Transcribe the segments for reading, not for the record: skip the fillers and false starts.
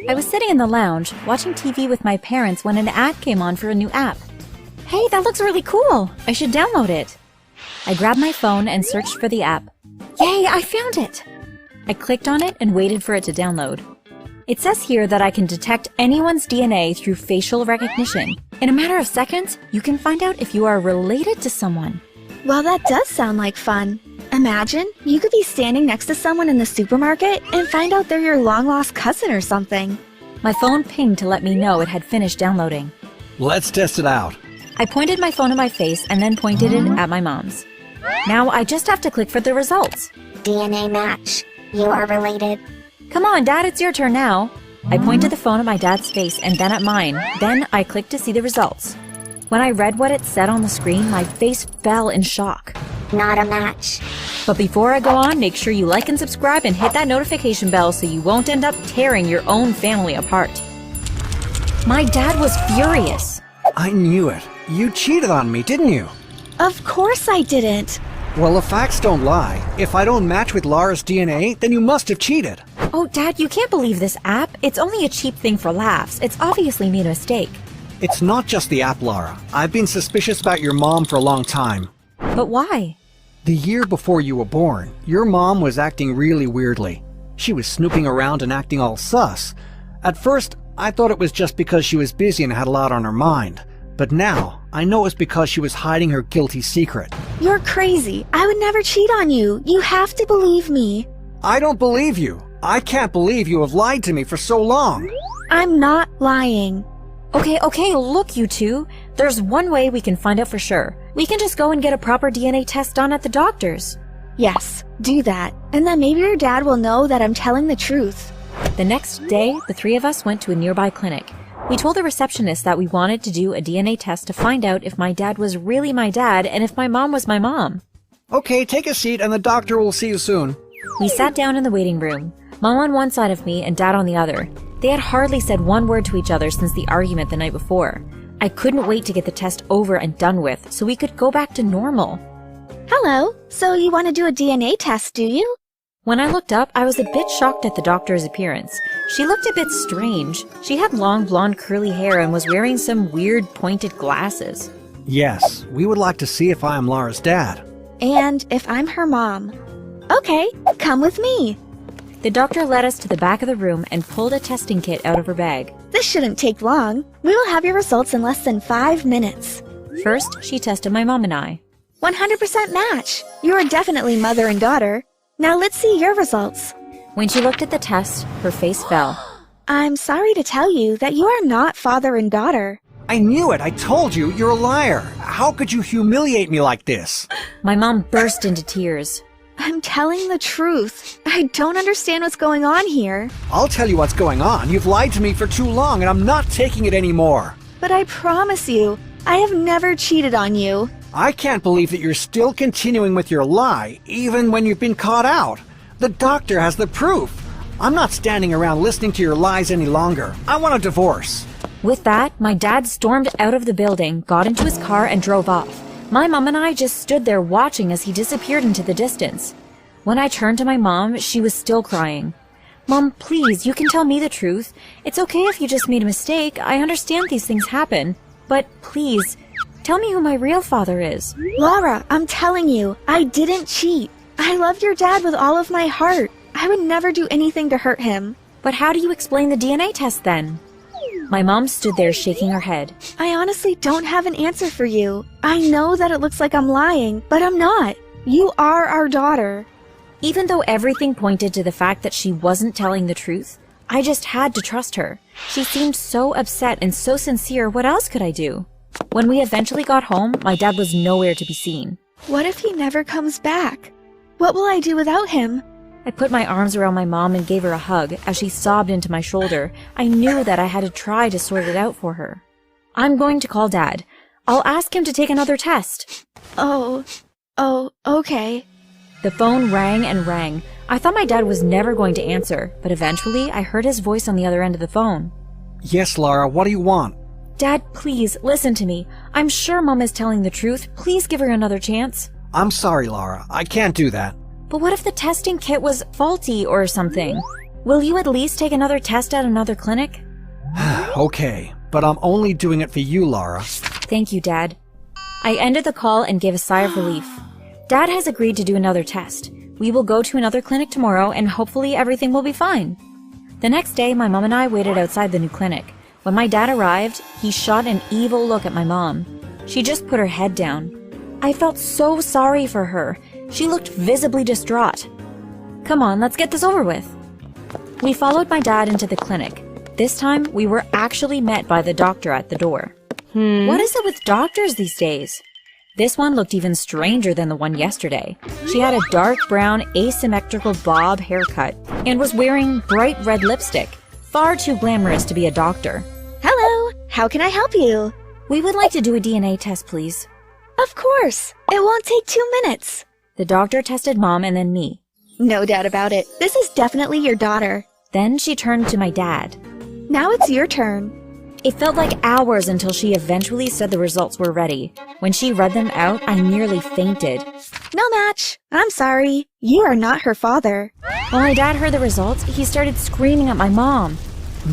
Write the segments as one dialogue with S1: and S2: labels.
S1: I was sitting in the lounge, watching TV with my parents when an ad came on for a new app. Hey, that looks really cool! I should download it. I grabbed my phone and searched for the app. Yay, I found it! I clicked on it and waited for it to download. It says here that I can detect anyone's DNA through facial recognition. In a matter of seconds, you can find out if you are related to someone.
S2: Well, that does sound like fun. Imagine you could be standing next to someone in the supermarket and find out they're your long-lost cousin or something.
S1: My phone pinged to let me know it had finished downloading.
S3: Let's test it out.
S1: I pointed my phone at my face and then pointed it at my mom's. Now I just have to click for the results.
S4: DNA match. You are related.
S1: Come on, Dad, it's your turn now. I pointed the phone at my dad's face and then at mine. Then I clicked to see the results. When I read what it said on the screen, my face fell in shock.
S4: Not a match.
S1: But before I go on, make sure you like and subscribe and hit that notification bell so you won't end up tearing your own family apart. My dad was furious.
S3: I knew it. You cheated on me, didn't you?
S2: Of course I didn't.
S3: Well, the facts don't lie. If I don't match with Lara's DNA, then you must have cheated.
S1: Oh, Dad, you can't believe this app. It's only a cheap thing for laughs. It's obviously made a mistake.
S3: It's not just the app, Lara. I've been suspicious about your mom for a long time.
S1: But why?
S3: The year before you were born, your mom was acting really weirdly. She was snooping around and acting all sus. At first, I thought it was just because she was busy and had a lot on her mind. But now, I know it's because she was hiding her guilty secret.
S2: You're crazy. I would never cheat on you. You have to believe me.
S3: I don't believe you. I can't believe you have lied to me for so long.
S2: I'm not lying.
S1: Okay, look, you two. There's one way we can find out for sure. We can just go and get a proper DNA test done at the doctor's.
S2: Yes, do that. And then maybe your dad will know that I'm telling the truth.
S1: The next day, the three of us went to a nearby clinic. We told the receptionist that we wanted to do a DNA test to find out if my dad was really my dad and if my mom was my mom.
S3: Okay, take a seat and the doctor will see you soon.
S1: We sat down in the waiting room, Mom on one side of me and Dad on the other. They had hardly said one word to each other since the argument the night before. I couldn't wait to get the test over and done with so we could go back to normal.
S2: Hello, so you want to do a DNA test, do you?
S1: When I looked up, I was a bit shocked at the doctor's appearance. She looked a bit strange. She had long blonde curly hair and was wearing some weird pointed glasses.
S3: Yes, we would like to see if I am Lara's dad.
S2: And if I'm her mom. Okay, come with me.
S1: The doctor led us to the back of the room and pulled a testing kit out of her bag.
S2: This shouldn't take long. We will have your results in less than 5 minutes.
S1: First, she tested my mom and I.
S2: 100% match. You are definitely mother and daughter. Now let's see your results.
S1: When she looked at the test, her face fell.
S2: I'm sorry to tell you that you are not father and daughter.
S3: I knew it! I told you! You're a liar! How could you humiliate me like this?
S1: My mom burst into tears.
S2: I'm telling the truth. I don't understand what's going on here.
S3: I'll tell you what's going on. You've lied to me for too long and I'm not taking it anymore.
S2: But I promise you, I have never cheated on you.
S3: I can't believe that you're still continuing with your lie, even when you've been caught out. The doctor has the proof. I'm not standing around listening to your lies any longer. I want a divorce.
S1: With that, my dad stormed out of the building, got into his car, and drove off. My mom and I just stood there watching as he disappeared into the distance. When I turned to my mom, she was still crying. Mom, please, you can tell me the truth. It's okay if you just made a mistake. I understand these things happen. But please, tell me who my real father is.
S2: Laura, I'm telling you, I didn't cheat. I loved your dad with all of my heart. I would never do anything to hurt him.
S1: But how do you explain the DNA test then? My mom stood there shaking her head.
S2: I honestly don't have an answer for you. I know that it looks like I'm lying, but I'm not. You are our daughter.
S1: Even though everything pointed to the fact that she wasn't telling the truth, I just had to trust her. She seemed so upset and so sincere, what else could I do? When we eventually got home, my dad was nowhere to be seen.
S2: What if he never comes back? What will I do without him?
S1: I put my arms around my mom and gave her a hug. As she sobbed into my shoulder, I knew that I had to try to sort it out for her. I'm going to call Dad. I'll ask him to take another test.
S2: Oh, okay.
S1: The phone rang and rang. I thought my dad was never going to answer, but eventually I heard his voice on the other end of the phone.
S3: Yes, Lara, what do you want?
S1: Dad, please, listen to me. I'm sure Mom is telling the truth. Please give her another chance.
S3: I'm sorry, Lara. I can't do that.
S1: But what if the testing kit was faulty or something? Will you at least take another test at another clinic?
S3: Okay, but I'm only doing it for you, Lara.
S1: Thank you, Dad. I ended the call and gave a sigh of relief. Dad has agreed to do another test. We will go to another clinic tomorrow and hopefully everything will be fine. The next day, my mom and I waited outside the new clinic. When my dad arrived, he shot an evil look at my mom. She just put her head down. I felt so sorry for her. She looked visibly distraught. Come on, let's get this over with. We followed my dad into the clinic. This time, we were actually met by the doctor at the door. What is it with doctors these days? This one looked even stranger than the one yesterday. She had a dark brown asymmetrical bob haircut and was wearing bright red lipstick. Far too glamorous to be a doctor.
S2: Hello, how can I help you?
S1: We would like to do a DNA test, please.
S2: Of course, it won't take 2 minutes.
S1: The doctor tested Mom and then me.
S2: No doubt about it, this is definitely your daughter.
S1: Then she turned to my dad.
S2: Now it's your turn.
S1: It felt like hours until she eventually said the results were ready. When she read them out, I nearly fainted.
S2: No match. I'm sorry. You are not her father.
S1: When my dad heard the results, he started screaming at my mom.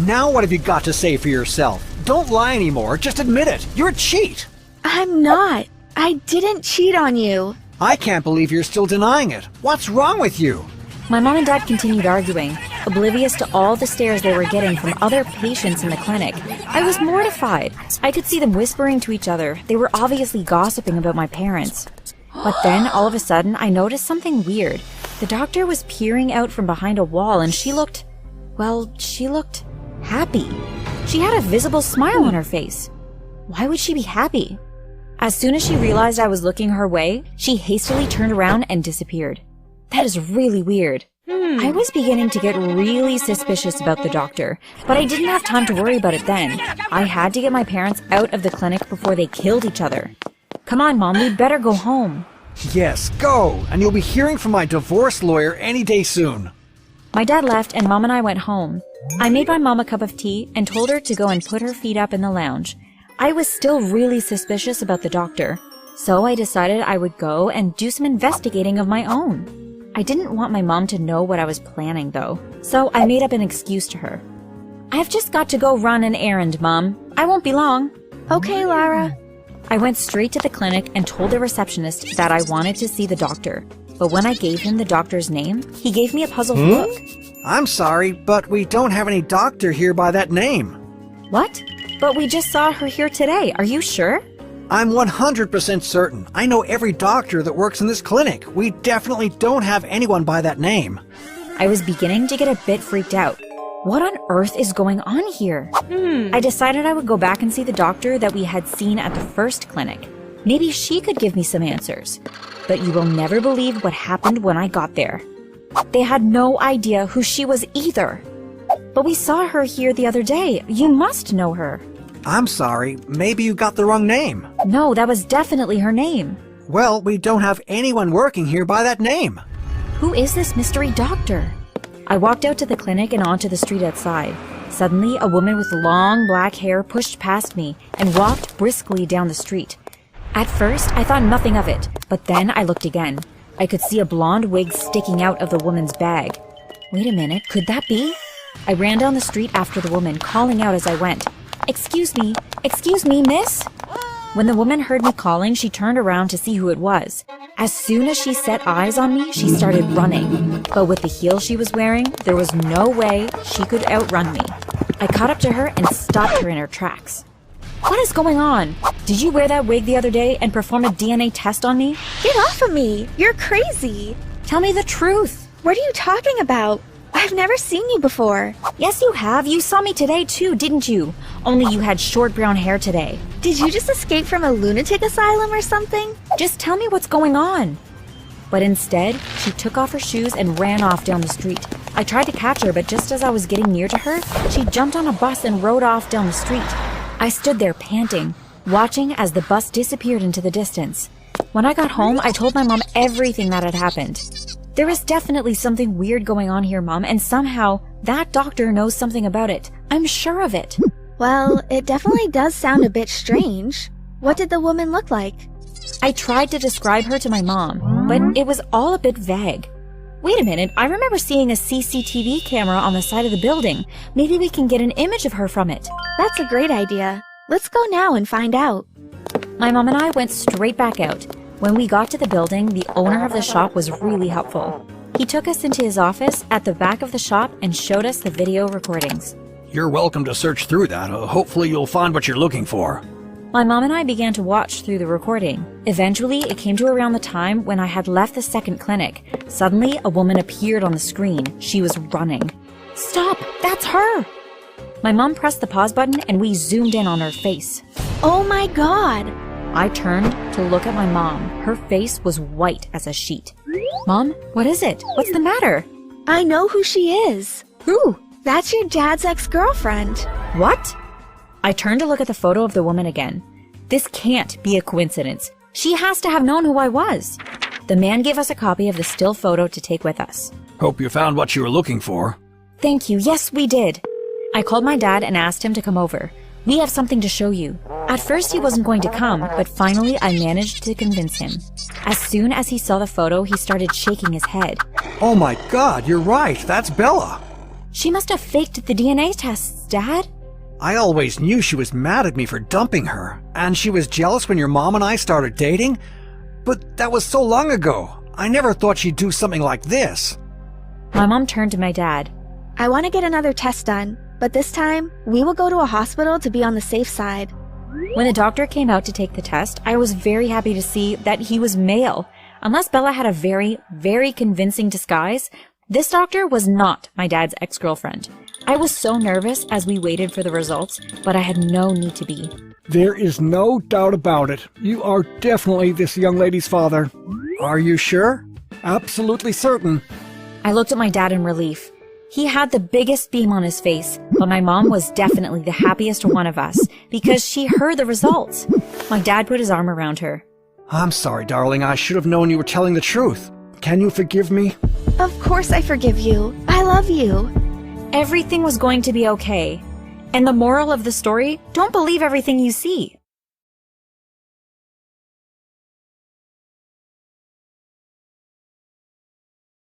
S3: Now what have you got to say for yourself? Don't lie anymore, just admit it. You're a cheat.
S2: I'm not. I didn't cheat on you.
S3: I can't believe you're still denying it. What's wrong with you?
S1: My mom and dad continued arguing, oblivious to all the stares they were getting from other patients in the clinic. I was mortified. I could see them whispering to each other. They were obviously gossiping about my parents. But then, all of a sudden, I noticed something weird. The doctor was peering out from behind a wall and she looked happy. She had a visible smile on her face. Why would she be happy? As soon as she realized I was looking her way, she hastily turned around and disappeared. That is really weird. I was beginning to get really suspicious about the doctor, but I didn't have time to worry about it then. I had to get my parents out of the clinic before they killed each other. Come on, Mom, we'd better go home.
S3: Yes, go, and you'll be hearing from my divorce lawyer any day soon.
S1: My dad left and Mom and I went home. I made my mom a cup of tea and told her to go and put her feet up in the lounge. I was still really suspicious about the doctor, so I decided I would go and do some investigating of my own. I didn't want my mom to know what I was planning, though, so I made up an excuse to her. I've just got to go run an errand, Mom. I won't be long.
S2: Okay, Lara.
S1: I went straight to the clinic and told the receptionist that I wanted to see the doctor. But when I gave him the doctor's name, he gave me a puzzled look.
S3: I'm sorry, but we don't have any doctor here by that name.
S1: What? But we just saw her here today. Are you sure?
S3: I'm 100% certain. I know every doctor that works in this clinic. We definitely don't have anyone by that name.
S1: I was beginning to get a bit freaked out. What on earth is going on here? I decided I would go back and see the doctor that we had seen at the first clinic. Maybe she could give me some answers. But you will never believe what happened when I got there. They had no idea who she was either. But we saw her here the other day. You must know her.
S3: I'm sorry, maybe you got the wrong name.
S1: No, that was definitely her name.
S3: Well, we don't have anyone working here by that name.
S1: Who is this mystery doctor? I walked out to the clinic and onto the street outside. Suddenly, a woman with long black hair pushed past me and walked briskly down the street. At first, I thought nothing of it, but then I looked again. I could see a blonde wig sticking out of the woman's bag. Wait a minute, could that be? I ran down the street after the woman, calling out as I went. Excuse me, miss? When the woman heard me calling, she turned around to see who it was. As soon as she set eyes on me, she started running. But with the heels she was wearing, there was no way she could outrun me. I caught up to her and stopped her in her tracks. What is going on? Did you wear that wig the other day and perform a DNA test on me?
S2: Get off of me! You're crazy!
S1: Tell me the truth.
S2: What are you talking about? I've never seen you before.
S1: Yes, you have. You saw me today too, didn't you? Only you had short brown hair today.
S2: Did you just escape from a lunatic asylum or something?
S1: Just tell me what's going on. But instead, she took off her shoes and ran off down the street. I tried to catch her, but just as I was getting near to her, she jumped on a bus and rode off down the street. I stood there panting, watching as the bus disappeared into the distance. When I got home, I told my mom everything that had happened. There is definitely something weird going on here, Mom, and somehow that doctor knows something about it. I'm sure of it.
S2: Well, it definitely does sound a bit strange. What did the woman look like?
S1: I tried to describe her to my mom, but it was all a bit vague. Wait a minute, I remember seeing a CCTV camera on the side of the building. Maybe we can get an image of her from it.
S2: That's a great idea. Let's go now and find out.
S1: My mom and I went straight back out. When we got to the building, the owner of the shop was really helpful. He took us into his office at the back of the shop and showed us the video recordings.
S3: You're welcome to search through that. Hopefully you'll find what you're looking for.
S1: My mom and I began to watch through the recording. Eventually, it came to around the time when I had left the second clinic. Suddenly, a woman appeared on the screen. She was running. Stop! That's her! My mom pressed the pause button and we zoomed in on her face.
S2: Oh my god!
S1: I turned to look at my mom. Her face was white as a sheet. Mom, what is it? What's the matter?
S2: I know who she is.
S1: Who?
S2: That's your dad's ex-girlfriend.
S1: What? I turned to look at the photo of the woman again. This can't be a coincidence. She has to have known who I was. The man gave us a copy of the still photo to take with us.
S3: Hope you found what you were looking for.
S1: Thank you. Yes, we did. I called my dad and asked him to come over. We have something to show you. At first he wasn't going to come, but finally I managed to convince him. As soon as he saw the photo, he started shaking his head.
S3: Oh my god, you're right. That's Bella.
S1: She must have faked the DNA tests, Dad.
S3: I always knew she was mad at me for dumping her, and she was jealous when your mom and I started dating. But that was so long ago. I never thought she'd do something like this.
S1: My mom turned to my dad.
S2: I want to get another test done, but this time, we will go to a hospital to be on the safe side.
S1: When the doctor came out to take the test, I was very happy to see that he was male. Unless Bella had a very, very convincing disguise, this doctor was not my dad's ex-girlfriend. I was so nervous as we waited for the results, but I had no need to be.
S3: There is no doubt about it. You are definitely this young lady's father. Are you sure? Absolutely certain.
S1: I looked at my dad in relief. He had the biggest beam on his face, but my mom was definitely the happiest one of us because she heard the results. My dad put his arm around her.
S3: I'm sorry, darling. I should have known you were telling the truth. Can you forgive me?
S2: Of course I forgive you. I love you.
S1: Everything was going to be okay. And the moral of the story, don't believe everything you see.